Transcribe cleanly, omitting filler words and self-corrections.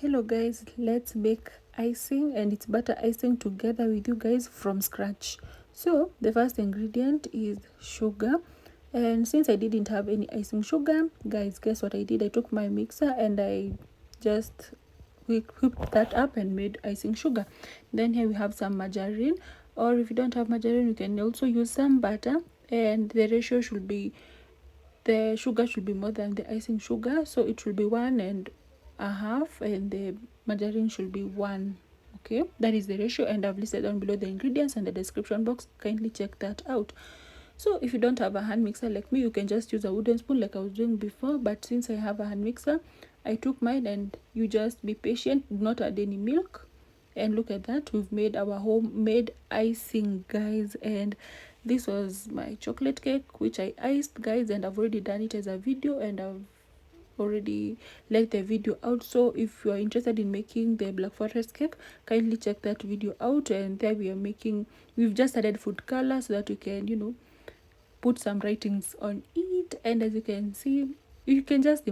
Hello guys, let's make icing, and it's butter icing together with you guys from scratch. So the first ingredient is sugar, and since I didn't have any icing sugar, guys, guess what I did? I took my mixer and I just whipped that up and made icing sugar. Then here we have some margarine, or if you don't have margarine, you can also use some butter, and the ratio should be, the sugar should be more than the icing sugar, so it will be 1.5, and the margarine should be 1. Okay, that is the ratio, and I've listed down below the ingredients and the description box. Kindly check that out. So if you don't have a hand mixer like me, you can just use a wooden spoon like I was doing before, but since I have a hand mixer, I took mine. And you just be patient, do not add any milk. And look at that, we've made our homemade icing, guys. And this was my chocolate cake which I iced, guys, and I've already done it as a video, and I've already let the video out. So if you are interested in making the black forest cake, kindly check that video out. And there we've just added food color so that we can put some writings on it. And as you can see, you can just